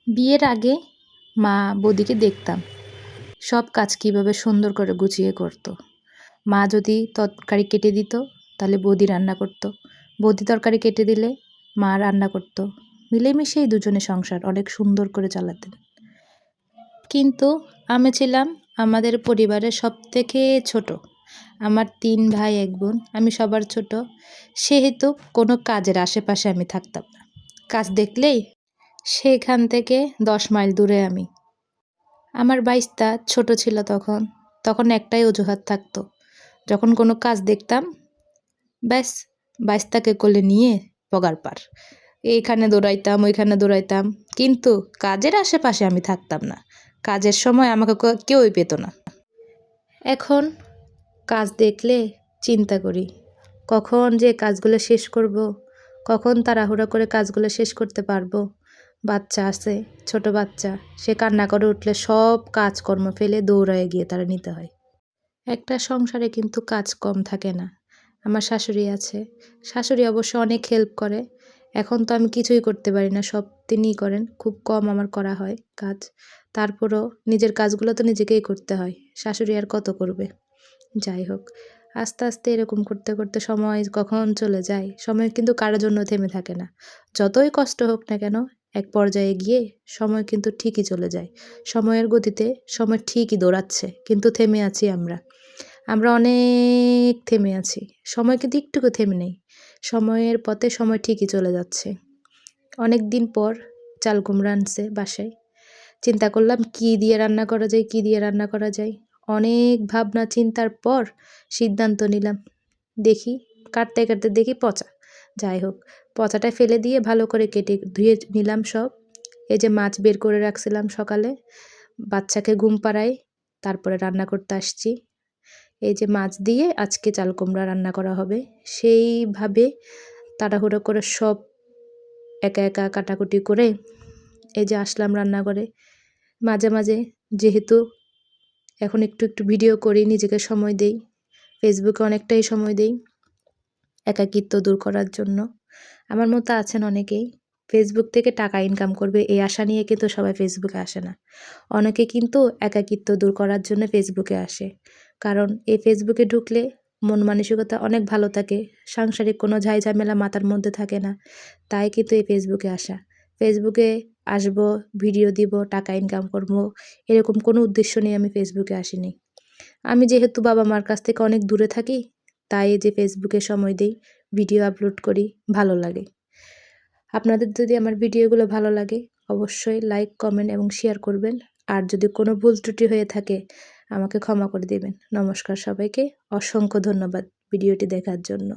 বিয়ের আগে মা বৌদিকে দেখতাম সব কাজ কীভাবে সুন্দর করে গুছিয়ে করত। মা যদি তরকারি কেটে দিত তাহলে বৌদি রান্না করত, বৌদি তরকারি কেটে দিলে মা রান্না করত। মিলেমিশেই দুজনে সংসার অনেক সুন্দর করে চালাতেন। কিন্তু আমি ছিলাম আমাদের পরিবারের সবথেকে ছোট। আমার 3 ভাই 1 বোন, আমি সবার ছোট। সেহেতু কোনো কাজের আশেপাশে আমি থাকতাম না। কাজ দেখলেই সেখান থেকে 10 মাইল দূরে আমি। আমার বাইস্তা ছোট ছিল তখন একটাই অজুহাত থাকতো। যখন কোনো কাজ দেখতাম, ব্যাস বাইস্তাকে কোলে নিয়ে পগার পার। এইখানে দৌড়াইতাম, ওইখানে দৌড়াইতাম, কিন্তু কাজের আশেপাশে আমি থাকতাম না। কাজের সময় আমাকে কেউই পেত না। এখন কাজ দেখলে চিন্তা করি, কখন যে কাজগুলো শেষ করব, কখন তাড়াহুড়া করে কাজগুলো শেষ করতে পারবো। বাচ্চা আছে, ছোট বাচ্চা, সে কান্না করে উঠলে সব কাজকর্ম ফেলে দৌড়ায় গিয়ে তারা নিতে হয়। একটা সংসারে কিন্তু কাজ কম থাকে না। আমার শাশুড়ি আছে, শাশুড়ি অবশ্য অনেক হেল্প করে। এখন তো আমি কিছুই করতে পারি না, সব তিনিই করেন, খুব কম আমার করা হয় কাজ। তারপরও নিজের কাজগুলো তো নিজেকেই করতে হয়, শাশুড়ি আর কত করবে। যাই হোক, আস্তে আস্তে এরকম করতে করতে সময় কখন চলে যায়, সময় কিন্তু কারোর জন্য থেমে থাকে না। যতই কষ্ট হোক না কেন, এক পর্যায়ে গিয়ে সময় কিন্তু ঠিকই চলে যায়। সময়ের গতিতে সময় ঠিকই দৌড়াচ্ছে, কিন্তু থেমে আছি আমরা। আমরা অনেক থেমে আছি, সময় কিন্তু একটুকু থেমে নেই। সময়ের পথে সময় ঠিকই চলে যাচ্ছে। অনেক দিন পর চাল কুমড়া আনছে বাসায়। চিন্তা করলাম কী দিয়ে রান্না করা যায়, কী দিয়ে রান্না করা যায়। অনেক ভাবনা চিন্তার পর সিদ্ধান্ত নিলাম, দেখি কাটতে কাটতে দেখি পচা। যাই হোক, পচাটা ফেলে দিয়ে ভালো করে কেটে ধুয়ে নিলাম সব। এই যে মাছ বের করে রাখছিলাম সকালে, বাচ্চাকে ঘুম পাড়াই তারপরে রান্না করতে আসছি। এই যে মাছ দিয়ে আজকে চাল কুমড়া রান্না করা হবে, সেইভাবে তাড়াহুড়ো করে সব একা একা কাটাকুটি করে এই যে আসলাম রান্নাঘরে। মাঝে মাঝে যেহেতু এখন একটু একটু ভিডিও করি, নিজেকে সময় দেই, ফেসবুকে অনেকটাই সময় দেই একাকিত্ব দূর করার জন্য। আমার মতো আছেন অনেকেই ফেসবুক থেকে টাকা ইনকাম করবে এই আশা নিয়ে কিন্তু সবাই ফেসবুকে আসে না। অনেকে কিন্তু একাকিত্ব দূর করার জন্য ফেসবুকে আসে, কারণ এই ফেসবুকে ঢুকলে মন মানসিকতা অনেক ভালো থাকে, সাংসারিক কোনো ঝামেলা মাথার মধ্যে থাকে না। তাই কিন্তু এই ফেসবুকে আসা। ফেসবুকে আসবো, ভিডিও দিব, টাকা ইনকাম করবো, এরকম কোনো উদ্দেশ্য নিয়ে আমি ফেসবুকে আসিনি। আমি যেহেতু বাবা মার কাছ থেকে অনেক দূরে থাকি, তাই এই যে ফেসবুকে সময় দিই, ভিডিও আপলোড করি, ভালো লাগে। আপনাদের যদি আমার ভিডিওগুলো ভালো লাগে অবশ্যই লাইক, কমেন্ট এবং শেয়ার করবেন। আর যদি কোনো ভুল ত্রুটি হয়ে থাকে আমাকে ক্ষমা করে দেবেন। নমস্কার সবাইকে, অসংখ্য ধন্যবাদ ভিডিওটি দেখার জন্য।